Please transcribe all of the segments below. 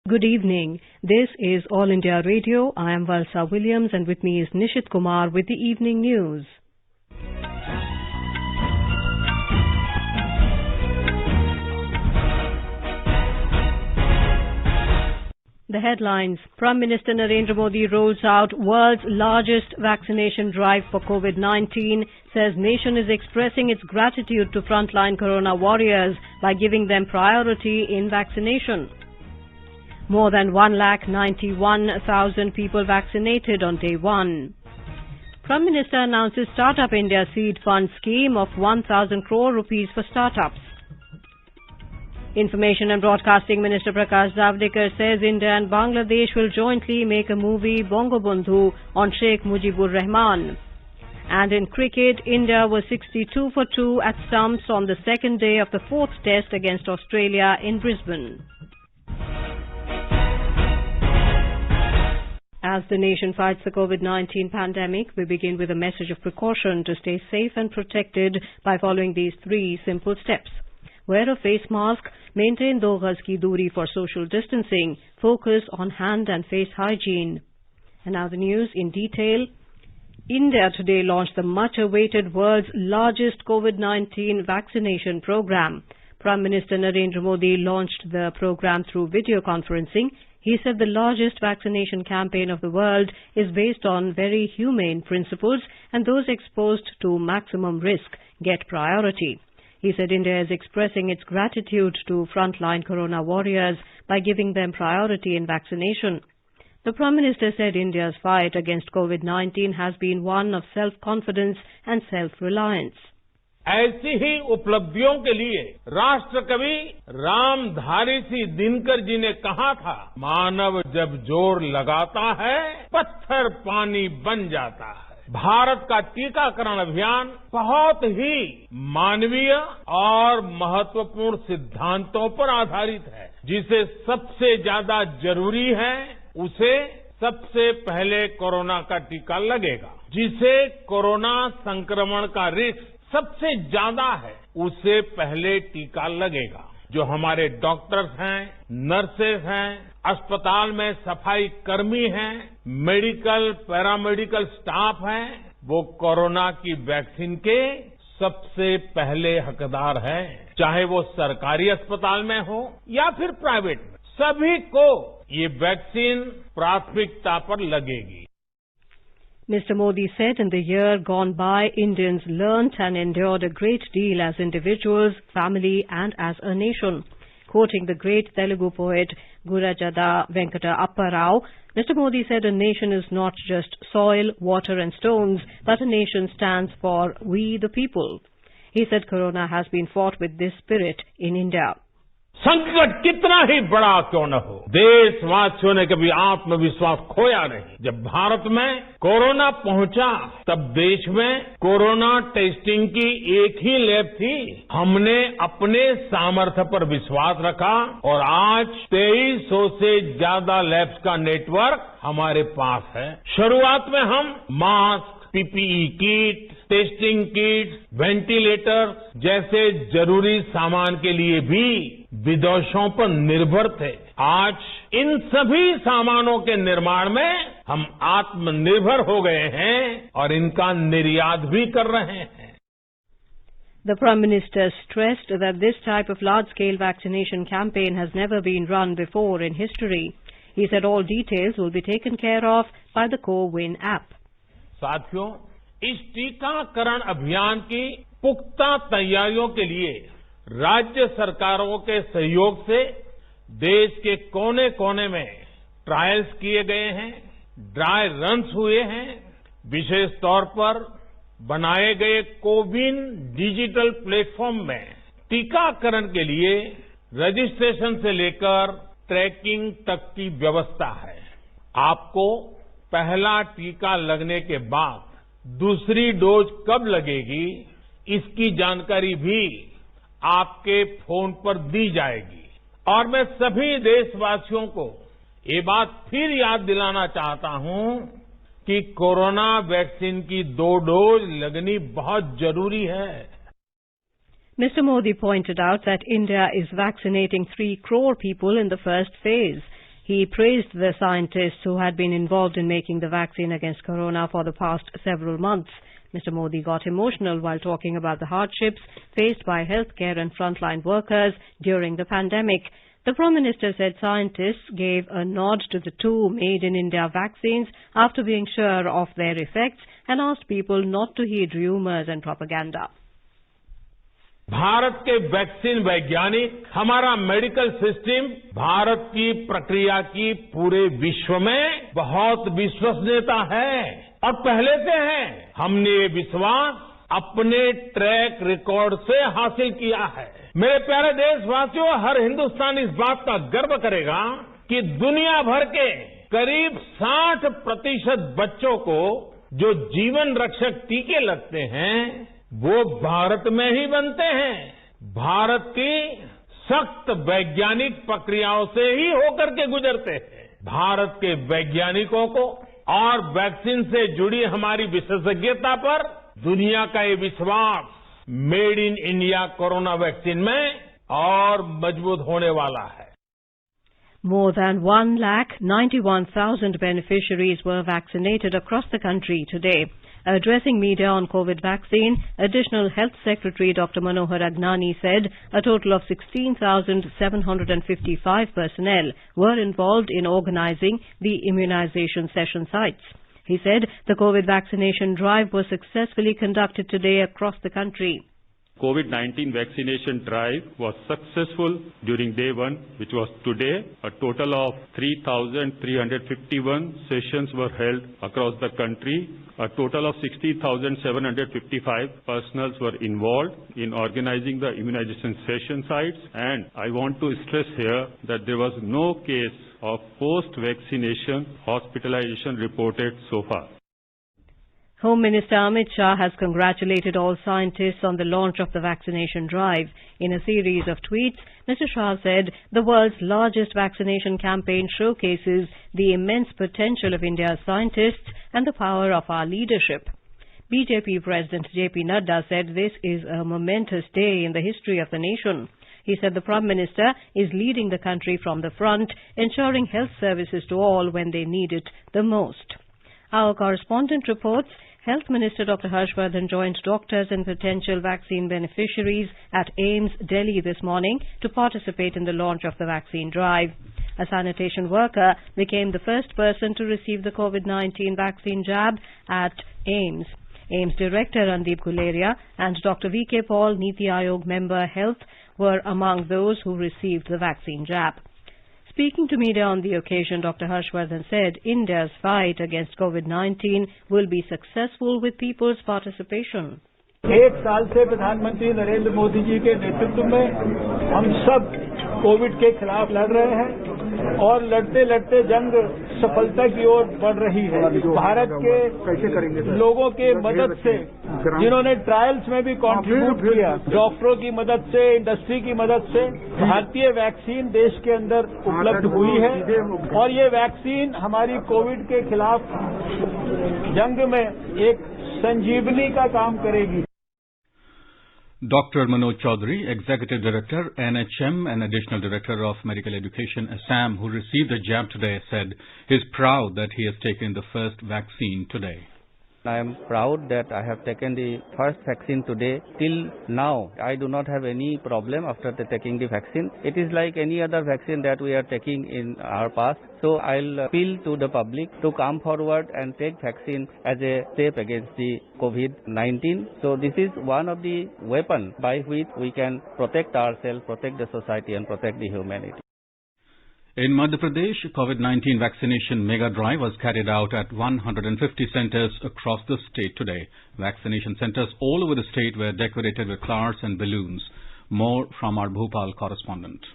Good evening. This is All India Radio. I am Valsa Williams and with me is Nishit Kumar with the evening news. The headlines. Prime Minister Narendra Modi rolls out world's largest vaccination drive for COVID-19, says nation is expressing its gratitude to frontline corona warriors by giving them priority in vaccination. More than 191,000 people vaccinated on day one. Prime Minister announces Startup India Seed Fund scheme of 1,000 crore rupees for startups. Information and Broadcasting Minister Prakash Javadekar says India and Bangladesh will jointly make a movie Bangabandhu on Sheikh Mujibur Rahman. And in cricket, India was 62 for 2 at stumps on the second day of the fourth test against Australia in Brisbane. As the nation fights the COVID-19 pandemic, we begin with a message of precaution to stay safe and protected by following these 3 simple steps. Wear a face mask, maintain 2 gaz ki doori for social distancing, focus on hand and face hygiene. And now the news in detail. India today launched the much-awaited world's largest COVID-19 vaccination program. Prime Minister Narendra Modi launched the program through video conferencing. He said the largest vaccination campaign of the world is based on very humane principles and those exposed to maximum risk get priority. He said India is expressing its gratitude to frontline corona warriors by giving them priority in vaccination. The Prime Minister said India's fight against COVID-19 has been one of self-confidence and self-reliance. ऐसी ही उपलब्धियों के लिए राष्ट्र कवि रामधारी सिंह दिनकर जी ने कहा था, मानव जब जोर लगाता है पत्थर पानी बन जाता है। भारत का टीकाकरण अभियान बहुत ही मानवीय और महत्वपूर्ण सिद्धांतों पर आधारित है। जिसे सबसे ज्यादा जरूरी है उसे सबसे पहले कोरोना का टीका लगेगा। जिसे कोरोना संक्रमण का रिस्क सबसे ज्यादा है उसे पहले टीका लगेगा। जो हमारे डॉक्टर्स हैं, नर्सेज हैं, अस्पताल में सफाई कर्मी हैं, मेडिकल पैरामेडिकल स्टाफ हैं, वो कोरोना की वैक्सीन के सबसे पहले हकदार हैं। चाहे वो सरकारी अस्पताल में हो या फिर प्राइवेट में, सभी को ये वैक्सीन प्राथमिकता पर लगेगी। Mr. Modi said in the year gone by, Indians learnt and endured a great deal as individuals, family and as a nation. Quoting the great Telugu poet Gurajada Venkata Apparao, Mr. Modi said a nation is not just soil, water and stones, but a nation stands for we the people. He said Corona has been fought with this spirit in India. संकट कितना ही बड़ा क्यों न हो, देशवासियों ने कभी आत्मविश्वास खोया नहीं। जब भारत में कोरोना पहुंचा तब देश में कोरोना टेस्टिंग की एक ही लैब थी। हमने अपने सामर्थ्य पर विश्वास रखा और आज 2300 से ज्यादा लैब्स का नेटवर्क हमारे पास है। शुरुआत में हम mask, PPE kit, testing kit, ventilator जैसे जरूरी सामान के लिए भी विदेशों पर निर्भर थे। आज इन सभी सामानों के निर्माण में हम आत्मनिर्भर हो गए हैं और इनका निर्यात भी कर रहे हैं। The Prime Minister stressed that this type of large-scale vaccination campaign has never been run before in history. He said all details will be taken care of by the Co-Win app. साथियों, इस टीकाकरण अभियान की पुख्ता तैयारियों के लिए राज्य सरकारों के सहयोग से देश के कोने कोने में ट्रायल्स किए गए हैं, ड्राई रन्स हुए हैं। विशेष तौर पर बनाए गए कोविन डिजिटल प्लेटफॉर्म में टीकाकरण के लिए रजिस्ट्रेशन से लेकर ट्रैकिंग तक की व्यवस्था है। आपको पहला टीका लगने के बाद दूसरी डोज कब लगेगी, इसकी जानकारी भी आपके फोन पर दी जाएगी। और मैं सभी देशवासियों को ये बात फिर याद दिलाना चाहता हूं कि कोरोना वैक्सीन की 2 डोज लगनी बहुत जरूरी है। Mr. Modi pointed out that India is vaccinating 3 crore people in the first phase. He praised the scientists who had been involved in making the vaccine against corona for the past several months. Mr. Modi got emotional while talking about the hardships faced by healthcare and frontline workers during the pandemic. The Prime Minister said scientists gave a nod to the two made-in-India vaccines after being sure of their effects and asked people not to heed rumors and propaganda. Bharat के vaccine वैज्ञानिक, हमारा medical system Bharat की प्रक्रिया की पूरे विश्व में बहुत विश्वसनीयता है और पहले से है। हमने ये विश्वास अपने ट्रैक रिकॉर्ड से हासिल किया है। मेरे प्यारे देशवासियों, हर हिंदुस्तानी इस बात का गर्व करेगा कि दुनिया भर के करीब 60% बच्चों को जो जीवन रक्षक टीके लगते हैं वो भारत में ही बनते हैं। भारत की सख्त वैज्ञानिक प्रक्रियाओं से ही होकर के गुजरते हैं। भारत के वैज्ञानिकों को और वैक्सीन से जुड़ी हमारी विशेषज्ञता पर दुनिया का ये विश्वास made in India corona vaccine में और मजबूत होने वाला है। More than 1,91,000 beneficiaries were vaccinated across the country today. Addressing media on COVID vaccine, Additional Health Secretary Dr. Manohar Agnani said a total of 16,755 personnel were involved in organizing the immunization session sites. He said the COVID vaccination drive was successfully conducted today across the country. COVID-19 vaccination drive was successful during day one, which was today. A total of 3,351 sessions were held across the country. A total of 60,755 personnel were involved in organizing the immunization session sites. And I want to stress here that there was no case of post-vaccination hospitalization reported so far. Home Minister Amit Shah has congratulated all scientists on the launch of the vaccination drive. In a series of tweets, Mr. Shah said the world's largest vaccination campaign showcases the immense potential of India's scientists and the power of our leadership. BJP President JP Nadda said this is a momentous day in the history of the nation. He said the Prime Minister is leading the country from the front, ensuring health services to all when they need it the most. Our correspondent reports Health Minister Dr. Harshvardhan joined doctors and potential vaccine beneficiaries at AIIMS, Delhi this morning to participate in the launch of the vaccine drive. A sanitation worker became the first person to receive the COVID-19 vaccine jab at AIIMS. AIIMS Director Randeep Guleria and Dr. V.K. Paul, Niti Aayog member Health, were among those who received the vaccine jab. Speaking to media on the occasion, Dr. Harshvardhan said India's fight against COVID-19 will be successful with people's participation. एक साल से प्रधानमंत्री नरेंद्र मोदी जी के नेतृत्व में हम सब Covid के खिलाफ लड़ रहे हैं और लड़ते लड़ते जंग सफलता की ओर बढ़ रही है। भारत के लोगों के मदद से, जिन्होंने ट्रायल्स में भी कंट्रीब्यूट किया, डॉक्टरों की मदद से, इंडस्ट्री की मदद से भारतीय वैक्सीन देश के अंदर उपलब्ध हुई है और ये वैक्सीन हमारी कोविड के खिलाफ जंग में एक संजीवनी का काम करेगी. Dr. Manoj Chaudhary, Executive Director, NHM and Additional Director of Medical Education, Assam, who received the jab today, said he is proud that he has taken the first vaccine today. I am proud that I have taken the first vaccine today. Till now, I do not have any problem after taking the vaccine. It is like any other vaccine that we are taking in our past. So I'll appeal to the public to come forward and take vaccine as a step against the COVID-19. So this is one of the weapons by which we can protect ourselves, protect the society and protect the humanity. In Madhya Pradesh, COVID-19 vaccination mega drive was carried out at 150 centers across the state today. Vaccination centers all over the state were decorated with flowers and balloons. More from our Bhopal correspondent.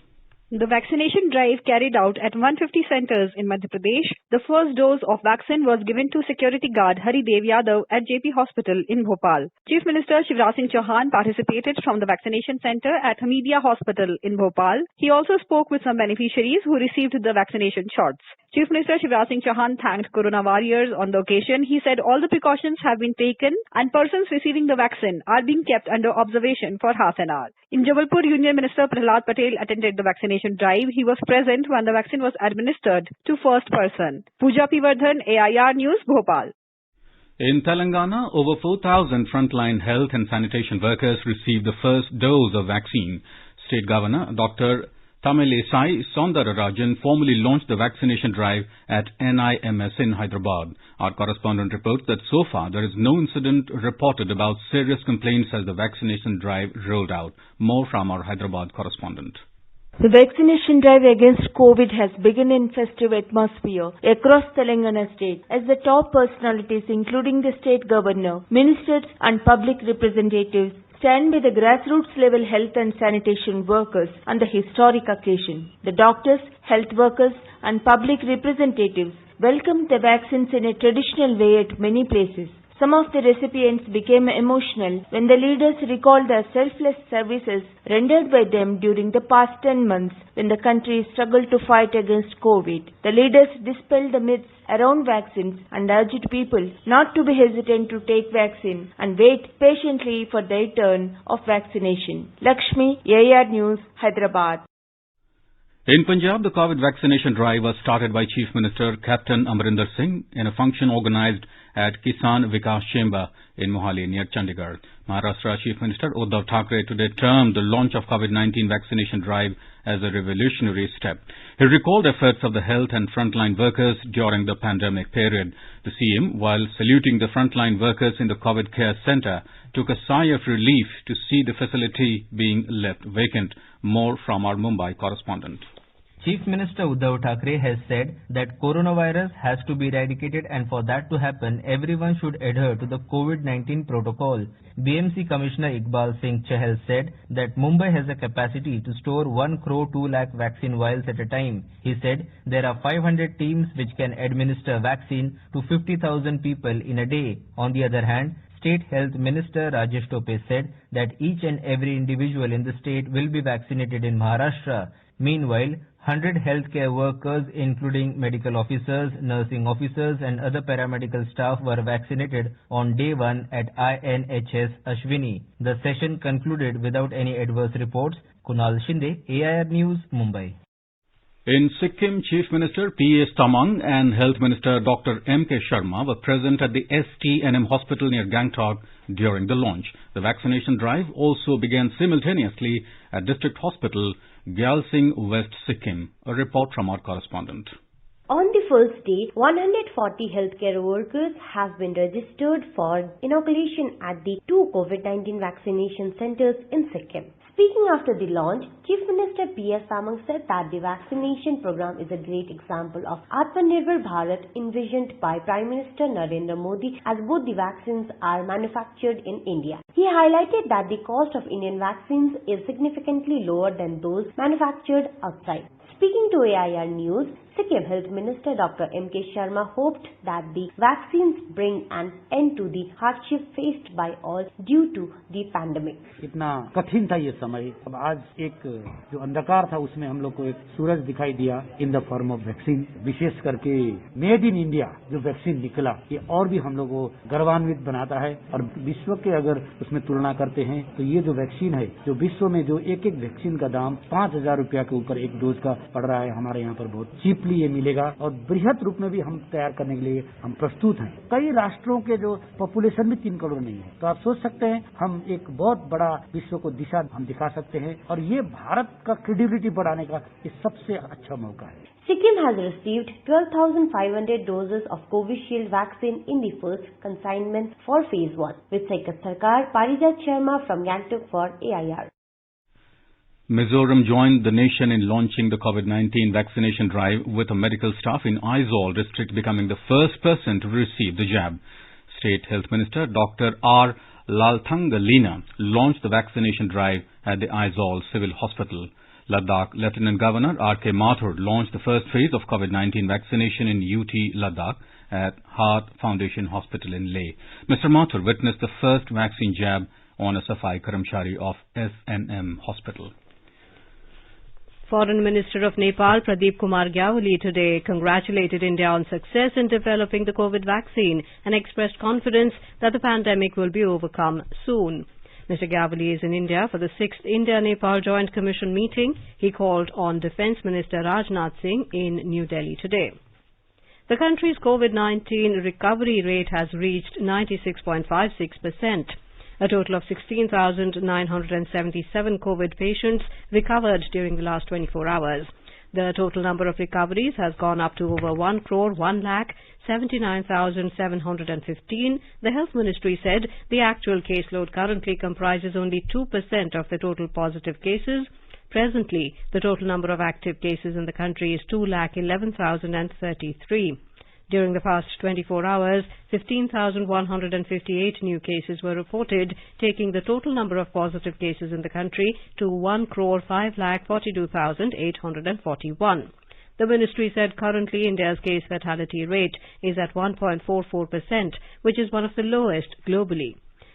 The vaccination drive carried out at 150 centers in Madhya Pradesh. The first dose of vaccine was given to security guard Hari Dev Yadav at JP Hospital in Bhopal. Chief Minister Shivraj Singh Chauhan participated from the vaccination center at Hamidia Hospital in Bhopal. He also spoke with some beneficiaries who received the vaccination shots. Chief Minister Shivraj Singh Chauhan thanked Corona warriors on the occasion. He said all the precautions have been taken and persons receiving the vaccine are being kept under observation for half an hour. In Jabalpur, Union Minister Prahlad Patel attended the vaccination drive. He was present when the vaccine was administered to first person. Pooja P. Vardhan, AIR News, Bhopal. In Telangana, over 4,000 frontline health and sanitation workers received the first dose of vaccine. State Governor Dr. Tamilisai Soundararajan formally launched the vaccination drive at NIMS in Hyderabad. Our correspondent reports that so far there is no incident reported about serious complaints as the vaccination drive rolled out. More from our Hyderabad correspondent. The vaccination drive against COVID has begun in festive atmosphere across Telangana state as the top personalities including the state governor, ministers and public representatives stand by the grassroots level health and sanitation workers on the historic occasion. The doctors, health workers and public representatives welcomed the vaccines in a traditional way at many places. Some of the recipients became emotional when the leaders recalled the selfless services rendered by them during the past 10 months when the country struggled to fight against COVID. The leaders dispelled the myths around vaccines and urged people not to be hesitant to take vaccine and wait patiently for their turn of vaccination. Lakshmi, AIR News, Hyderabad. In Punjab, the COVID vaccination drive was started by Chief Minister Captain Amarinder Singh in a function organized at Kisan Vikas Chamber in Mohali near Chandigarh. Maharashtra Chief Minister Uddhav Thackeray today termed the launch of COVID-19 vaccination drive as a revolutionary step. He recalled efforts of the health and frontline workers during the pandemic period. The CM, while saluting the frontline workers in the COVID care center, took a sigh of relief to see the facility being left vacant. More from our Mumbai correspondent. Chief Minister Uddhav Thackeray has said that coronavirus has to be eradicated, and for that to happen, everyone should adhere to the COVID-19 protocol. BMC Commissioner Iqbal Singh Chahal said that Mumbai has a capacity to store 1 crore 2 lakh vaccine vials at a time. He said there are 500 teams which can administer vaccine to 50,000 people in a day. On the other hand, State Health Minister Rajesh Tope said that each and every individual in the state will be vaccinated in Maharashtra. Meanwhile, 100 healthcare workers, including medical officers, nursing officers and other paramedical staff were vaccinated on day 1 at INHS Ashwini. The session concluded without any adverse reports. Kunal Shinde, AIR News, Mumbai. In Sikkim, Chief Minister P.S. Tamang and Health Minister Dr. M.K. Sharma were present at the STNM hospital near Gangtok during the launch. The vaccination drive also began simultaneously at District Hospital, Gyalsing, West Sikkim. A report from our correspondent. On the first day, 140 healthcare workers have been registered for inoculation at the 2 COVID-19 vaccination centers in Sikkim. Speaking after the launch, Chief Minister P.S. Tamang said that the vaccination program is a great example of Atmanirbhar Bharat envisioned by Prime Minister Narendra Modi, as both the vaccines are manufactured in India. He highlighted that the cost of Indian vaccines is significantly lower than those manufactured outside. Speaking to AIR News, Sikkim Health Minister Dr. M.K. Sharma hoped that the vaccines bring an end to the hardship faced by all due to the pandemic. इतना कठिन था ये समय, अब आज एक जो अंधकार था उसमें हम लोग को एक सूरज दिखाई दिया in the form of vaccine. विशेष करके मेड इन इंडिया जो वैक्सीन निकला, ये और भी हम लोग को गर्वान्वित बनाता है. और विश्व के अगर उसमें तुलना करते हैं तो ये जो वैक्सीन है, जो विश्व में जो एक वैक्सीन का दाम 5,000 रुपया के ऊपर एक डोज का पड़ रहा है, हमारे यहाँ पर बहुत चीपली ये मिलेगा और बृहत रूप में भी हम तैयार करने के लिए हम प्रस्तुत हैं. कई राष्ट्रों के जो पॉपुलेशन भी 3 करोड़ नहीं है, तो आप सोच सकते हैं हम एक बहुत बड़ा विश्व को दिशा हम दिखा सकते हैं और ये भारत का क्रेडिबिलिटी बढ़ाने का ये सबसे अच्छा मौका है. Sikkim has received 12,500 doses of Covishield vaccine in the first consignment for phase 1. With Saikat Sarkar, Parijat Sharma from Gangtok for AIR. Mizoram joined the nation in launching the COVID-19 vaccination drive, with a medical staff in Aizawl district becoming the first person to receive the jab. State Health Minister Dr. R. Lalthangalina launched the vaccination drive at the Aizawl Civil Hospital. Ladakh Lieutenant Governor R.K. Mathur launched the first phase of COVID-19 vaccination in UT Ladakh at Heart Foundation Hospital in Leh. Mr. Mathur witnessed the first vaccine jab on a Safai Karamchari of SNM Hospital. Foreign Minister of Nepal Pradeep Kumar Gyawali today congratulated India on success in developing the COVID vaccine and expressed confidence that the pandemic will be overcome soon. Mr. Gavali is in India for the 6th India-Nepal Joint Commission meeting. He called on Defence Minister Rajnath Singh in New Delhi today. The country's COVID-19 recovery rate has reached 96.56%. A total of 16,977 COVID patients recovered during the last 24 hours. The total number of recoveries has gone up to over 1,79,715. The Health Ministry said the actual caseload currently comprises only 2% of the total positive cases. Presently, the total number of active cases in the country is 2,11,033. During the past 24 hours, 15,158 new cases were reported, taking the total number of positive cases in the country to 1,542,841. The ministry said currently India's case fatality rate is at 1.44%, which is one of the lowest globally.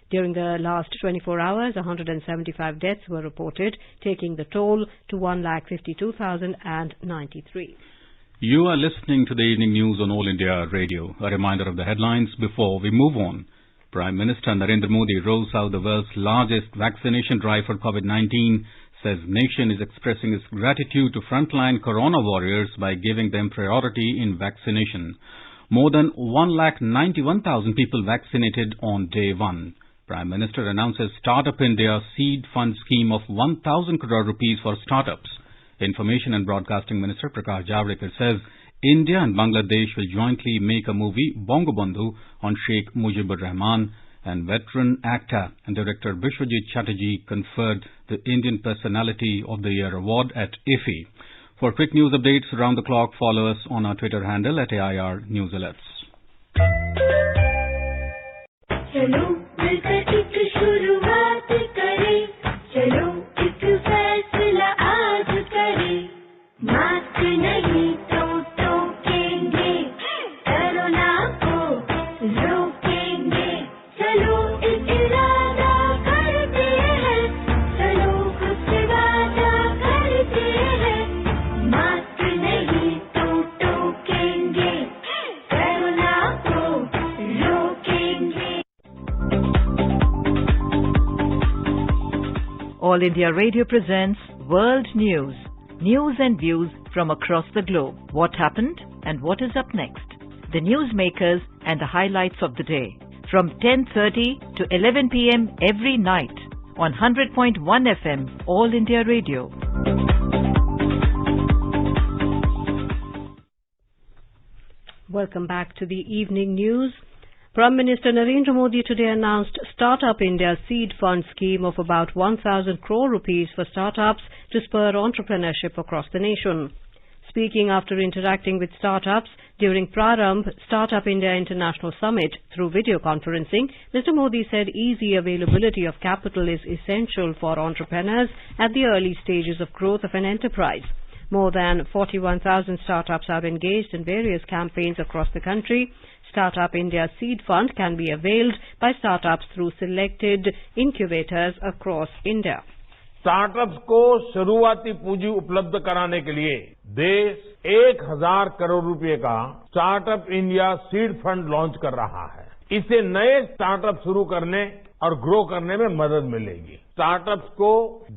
During the last 24 hours, 175 deaths were reported, taking the toll to 1,52,093. You are listening to the evening news on All India Radio. A reminder of the headlines before we move on. Prime Minister Narendra Modi rolls out the world's largest vaccination drive for COVID-19, says nation is expressing its gratitude to frontline corona warriors by giving them priority in vaccination. More than 191,000 people vaccinated on day one. Prime Minister announces Startup India seed fund scheme of 1,000 crore rupees for startups. Information and Broadcasting Minister Prakash Javadekar says India and Bangladesh will jointly make a movie, Bongo Bandhu, on Sheikh Mujibur Rahman, and veteran actor and director Bishwajit Chatterjee conferred the Indian Personality of the Year award at IFFI. For quick news updates around the clock, follow us on our Twitter handle at AIR News Alerts. चलो मिलकर एक शुरुआत करें, चलो एक फैसला आज करें, मास्क नहीं तो टोकेंगे, कोरोना को रोकेंगे, चलो एक इरादा करते हैं, चलो खुद से वादा करते हैं, मास्क नहीं तो टोकेंगे, कोरोना को रोकेंगे. All India Radio presents World News. News and views from across the globe. What happened and what is up next? The newsmakers and the highlights of the day. From 10:30 to 11 p.m. every night on 100.1 FM, All India Radio. Welcome back to the evening news. Prime Minister Narendra Modi today announced Startup India seed fund scheme of about 1,000 crore rupees for startups to spur entrepreneurship across the nation. Speaking after interacting with startups during Prarambh Startup India International Summit through video conferencing, Mr. Modi said easy availability of capital is essential for entrepreneurs at the early stages of growth of an enterprise. More than 41,000 startups are engaged in various campaigns across the country. Startup India Seed Fund can be availed by startups through selected incubators across India. Startups को शुरुआती पूंजी उपलब्ध कराने के लिए देश 1,000 करोड़ रुपए का startup India seed fund launch कर रहा है. इससे नए स्टार्टअप शुरू करने और ग्रो करने में मदद मिलेगी. स्टार्टअप्स को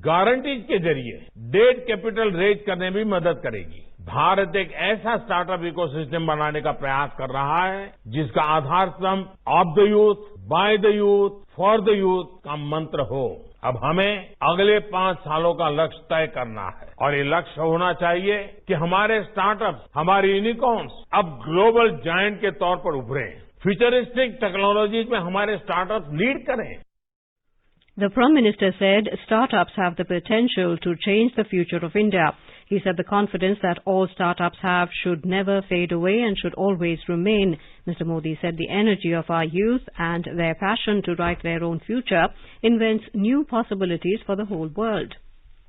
गारंटीज के जरिए डेट कैपिटल रेज करने में भी मदद करेगी. भारत एक ऐसा स्टार्टअप इकोसिस्टम बनाने का प्रयास कर रहा है जिसका आधार स्तंभ of the youth, by the youth, for the youth का मंत्र हो. अब हमें अगले 5 सालों का लक्ष्य तय करना है और ये लक्ष्य होना चाहिए कि हमारे स्टार्टअप्स, हमारी यूनिकॉर्न्स अब ग्लोबल जायंट के तौर पर उभरें. फ्यूचरिस्टिक टेक्नोलॉजीज में हमारे स्टार्टअप्स लीड करें. The Prime Minister said startups have the potential to change the future of India. He said the confidence that all startups have should never fade away and should always remain. Mr. Modi said the energy of our youth and their passion to write their own future invents new possibilities for the whole world.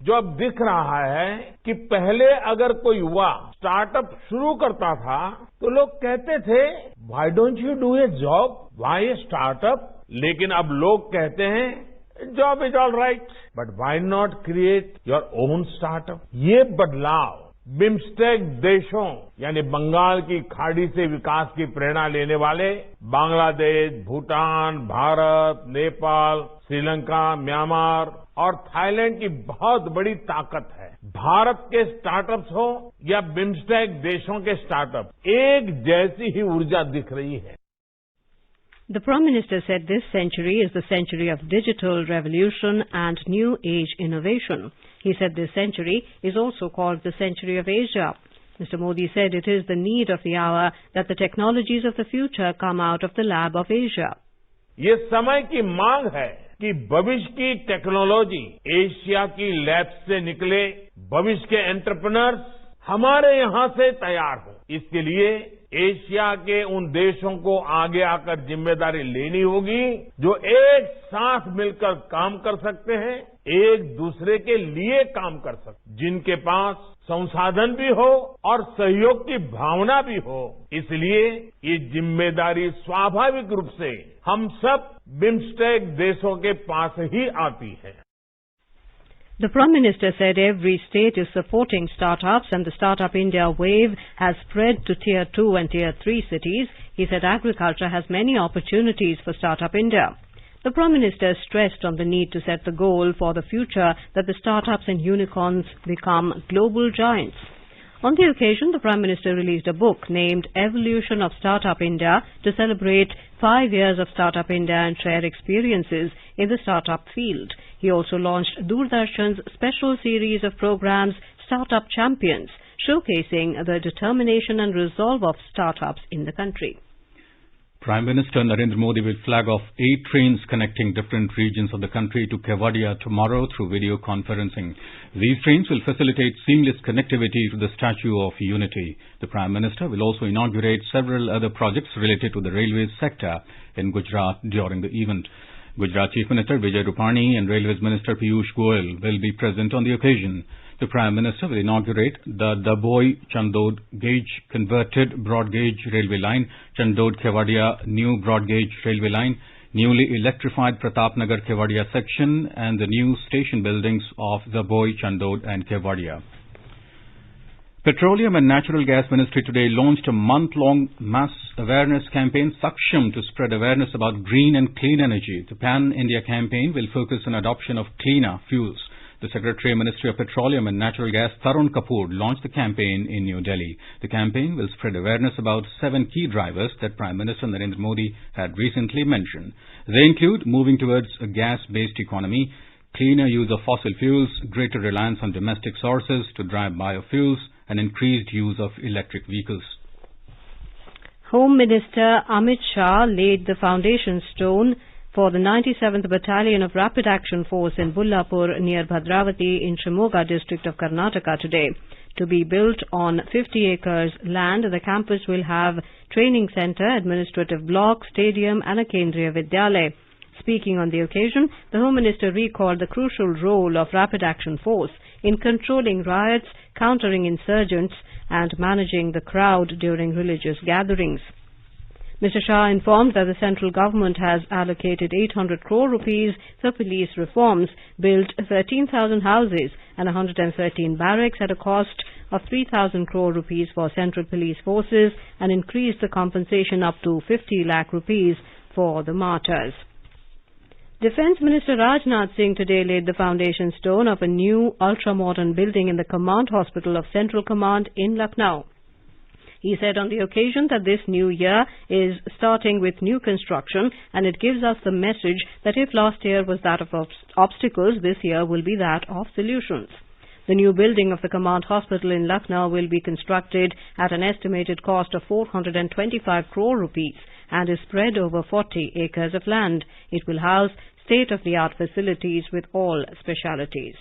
जो अब दिख रहा है कि पहले अगर कोई युवा स्टार्टअप शुरू करता था तो लोग कहते थे why don't you do a job, why a startup. लेकिन अब लोग कहते हैं job is all right but why not create your own startup. ये बदलाव बिम्स्टेक देशों यानी बंगाल की खाड़ी से विकास की प्रेरणा लेने वाले बांग्लादेश, भूटान, भारत, नेपाल, श्रीलंका, म्यांमार और थाईलैंड की बहुत बड़ी ताकत है। भारत के स्टार्टअप्स हो या बिम्स्टेक देशों के स्टार्टअप, एक जैसी ही ऊर्जा दिख रही है। The Prime Minister said this century is the century of digital revolution and new age innovation. He said this century is also called the century of Asia. Mr. Modi said it is the need of the hour that the technologies of the future come out of the lab of Asia. ये समय की मांग है कि भविष्य की technology Asia की lab से निकले, भविष्य के एंटरप्रेन्योर्स हमारे यहां से तैयार हो। इसके लिए एशिया के उन देशों को आगे आकर जिम्मेदारी लेनी होगी जो एक साथ मिलकर काम कर सकते हैं, एक दूसरे के लिए काम कर सकते, जिनके पास संसाधन भी हो और सहयोग की भावना भी हो। इसलिए ये जिम्मेदारी स्वाभाविक रूप से हम सब बिम्स्टेक देशों के पास ही आती है। The Prime Minister said every state is supporting startups and the Startup India wave has spread to Tier 2 and Tier 3 cities. He said agriculture has many opportunities for Startup India. The Prime Minister stressed on the need to set the goal for the future that the startups and unicorns become global giants. On the occasion, the Prime Minister released a book named Evolution of Startup India to celebrate 5 years of Startup India and share experiences in the startup field. He also launched Doordarshan's special series of programs, Startup Champions, showcasing the determination and resolve of startups in the country. Prime Minister Narendra Modi will flag off 8 trains connecting different regions of the country to Kevadia tomorrow through video conferencing. These trains will facilitate seamless connectivity to the Statue of Unity. The Prime Minister will also inaugurate several other projects related to the railways sector in Gujarat during the event. Gujarat Chief Minister Vijay Rupani and Railways Minister Piyush Goyal will be present on the occasion. The Prime Minister will inaugurate the Dabhoi-Chandod gauge converted broad gauge railway line, Chandod-Kevadia new broad gauge railway line, newly electrified Pratapnagar-Kevadia section and the new station buildings of Dabhoi-Chandod and Kevadia. Petroleum and Natural Gas Ministry today launched a month-long mass awareness campaign, Saksham, to spread awareness about green and clean energy. The Pan-India campaign will focus on adoption of cleaner fuels. The Secretary of Ministry of Petroleum and Natural Gas, Tarun Kapoor, launched the campaign in New Delhi. The campaign will spread awareness about 7 key drivers that Prime Minister Narendra Modi had recently mentioned. They include moving towards a gas-based economy, cleaner use of fossil fuels, greater reliance on domestic sources to drive biofuels, and increased use of electric vehicles. Home Minister Amit Shah laid the foundation stone for the 97th Battalion of Rapid Action Force in Bullapur near Bhadravati in Shimoga district of Karnataka today. To be built on 50 acres land, the campus will have training centre, administrative block, stadium and a Kendriya Vidyalaya. Speaking on the occasion, the Home Minister recalled the crucial role of Rapid Action Force in controlling riots, countering insurgents and managing the crowd during religious gatherings. Mr. Shah informed that the central government has allocated 800 crore rupees for police reforms, built 13,000 houses and 113 barracks at a cost of 3,000 crore rupees for central police forces and increased the compensation up to 50 lakh rupees for the martyrs. Defence Minister Rajnath Singh today laid the foundation stone of a new ultra-modern building in the Command Hospital of Central Command in Lucknow. He said on the occasion that this new year is starting with new construction and it gives us the message that if last year was that of obstacles, this year will be that of solutions. The new building of the Command Hospital in Lucknow will be constructed at an estimated cost of 425 crore rupees and is spread over 40 acres of land. It will house state-of-the-art facilities with all specialities.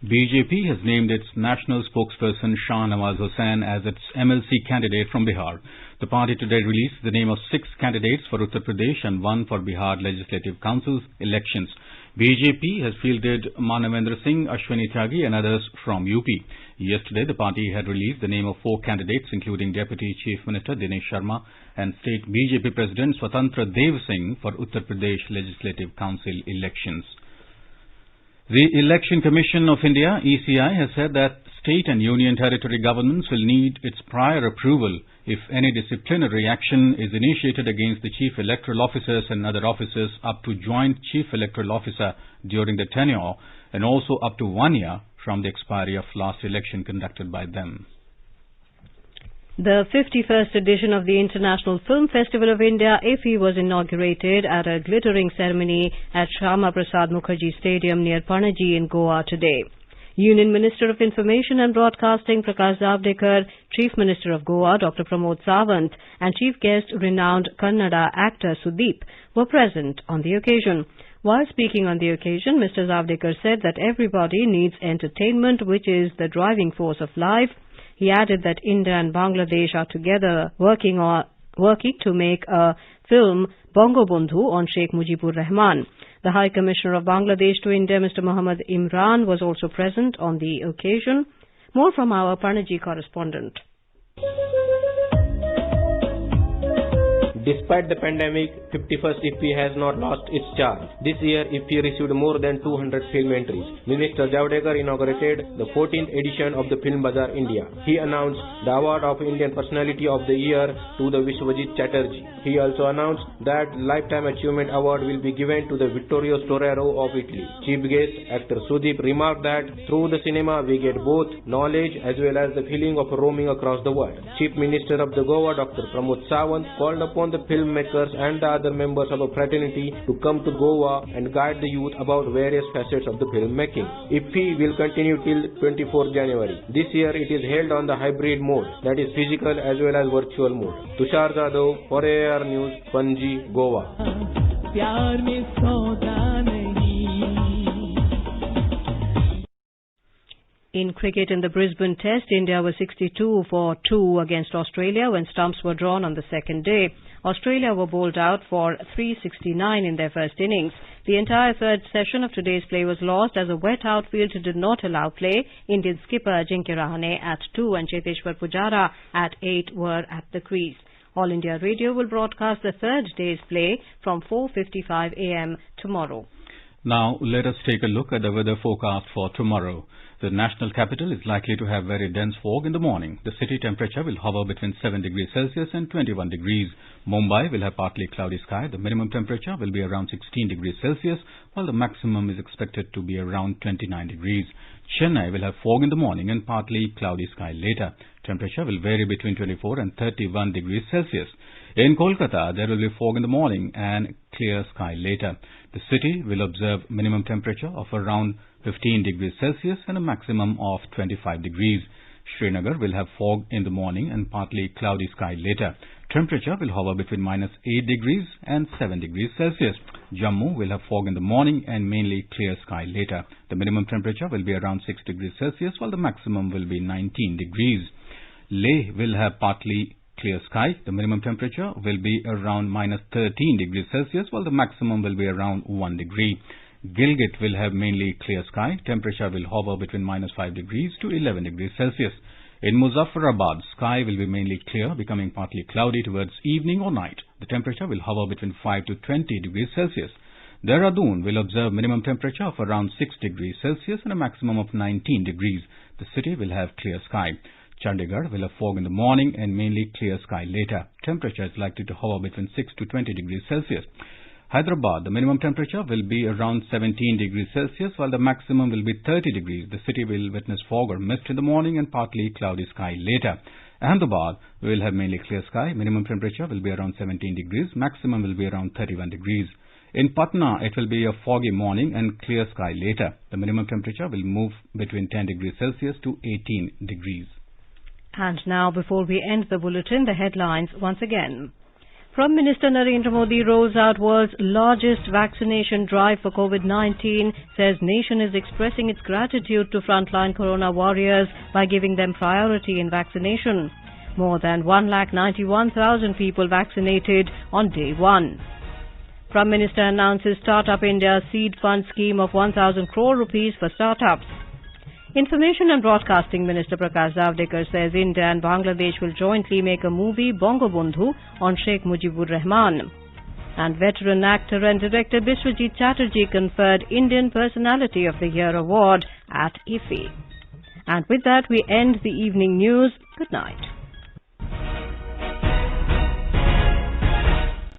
BJP has named its national spokesperson Shah Nawaz Hussain as its MLC candidate from Bihar. The party today released the name of 6 candidates for Uttar Pradesh and 1 for Bihar Legislative Council's elections. BJP has fielded Manavendra Singh, Ashwini Tyagi and others from UP. Yesterday, the party had released the name of 4 candidates, including Deputy Chief Minister Dinesh Sharma and State BJP President Swatantra Dev Singh for Uttar Pradesh Legislative Council elections. The Election Commission of India, ECI, has said that state and union territory governments will need its prior approval if any disciplinary action is initiated against the chief electoral officers and other officers up to joint chief electoral officer during the tenure and also up to 1 year from the expiry of last election conducted by them. The 51st edition of the International Film Festival of India, IFFI, was inaugurated at a glittering ceremony at Shyama Prasad Mukherjee Stadium near Panaji in Goa today. Union Minister of Information and Broadcasting Prakash Javadekar, Chief Minister of Goa Dr. Pramod Sawant and chief guest renowned Kannada actor Sudeep were present on the occasion. While speaking on the occasion, Mr. Javadekar said that everybody needs entertainment, which is the driving force of life. He added that India and Bangladesh are together working to make a film Bongo Bundhu on Sheikh Mujibur Rahman. The High Commissioner of Bangladesh to India, Mr. Mohammad Imran, was also present on the occasion. More from our Panaji correspondent. Despite the pandemic, 51st IFFI has not lost its charm. This year, IFFI received more than 200 film entries. Minister Javadekar inaugurated the 14th edition of the Film Bazaar India. He announced the award of Indian Personality of the Year to the Vishwajit Chatterjee. He also announced that Lifetime Achievement Award will be given to the Vittorio Storaro of Italy. Chief guest, actor Sudeep, remarked that through the cinema we get both knowledge as well as the feeling of roaming across the world. Chief Minister of the Goa, Dr. Pramod Sawant, called upon the filmmakers and the other members of a fraternity to come to Goa and guide the youth about various facets of the filmmaking. IFFI will continue till 24 January. This year it is held on the hybrid mode, that is physical as well as virtual mode. Tushar Jadhav for AR News, Panji, Goa. In cricket in the Brisbane Test, India was 62 for 2 against Australia when stumps were drawn on the second day. Australia were bowled out for 369 in their first innings. The entire third session of today's play was lost as a wet outfield did not allow play. Indian skipper Ajinkya Rahane at 2 and Cheteshwar Pujara at 8 were at the crease. All India Radio will broadcast the third day's play from 4:55 a.m. tomorrow. Now, let us take a look at the weather forecast for tomorrow. The national capital is likely to have very dense fog in the morning. The city temperature will hover between 7 degrees Celsius and 21 degrees. Mumbai will have partly cloudy sky. The minimum temperature will be around 16 degrees Celsius, while the maximum is expected to be around 29 degrees. Chennai will have fog in the morning and partly cloudy sky later. Temperature will vary between 24 and 31 degrees Celsius. In Kolkata, there will be fog in the morning and clear sky later. The city will observe minimum temperature of around 15 degrees Celsius and a maximum of 25 degrees. Srinagar will have fog in the morning and partly cloudy sky later. Temperature will hover between -8 degrees and 7 degrees Celsius. Jammu will have fog in the morning and mainly clear sky later. The minimum temperature will be around 6 degrees Celsius while the maximum will be 19 degrees. Leh will have partly clear sky. The minimum temperature will be around -13 degrees Celsius while the maximum will be around 1 degree. Gilgit will have mainly clear sky. Temperature will hover between -5 degrees to 11 degrees Celsius. In Muzaffarabad, sky will be mainly clear, becoming partly cloudy towards evening or night. The temperature will hover between 5 to 20 degrees Celsius. Dehradun will observe minimum temperature of around 6 degrees Celsius and a maximum of 19 degrees. The city will have clear sky. Chandigarh will have fog in the morning and mainly clear sky later. Temperature is likely to hover between 6 to 20 degrees Celsius. Hyderabad, the minimum temperature will be around 17 degrees Celsius while the maximum will be 30 degrees. The city will witness fog or mist in the morning and partly cloudy sky later. Ahmedabad will have mainly clear sky. Minimum temperature will be around 17 degrees. Maximum will be around 31 degrees. In Patna, it will be a foggy morning and clear sky later. The minimum temperature will move between 10 degrees Celsius to 18 degrees. And now, before we end the bulletin, the headlines once again. Prime Minister Narendra Modi rolls out world's largest vaccination drive for COVID-19, says nation is expressing its gratitude to frontline corona warriors by giving them priority in vaccination. More than 191,000 people vaccinated on day one. Prime Minister announces Startup India Seed Fund scheme of 1,000 crore rupees for startups. Information and Broadcasting Minister Prakash Javadekar says India and Bangladesh will jointly make a movie, Bongo Bundhu, on Sheikh Mujibur Rahman. And veteran actor and director Biswajit Chatterjee conferred Indian Personality of the Year award at IFFI. And with that, we end the evening news. Good night.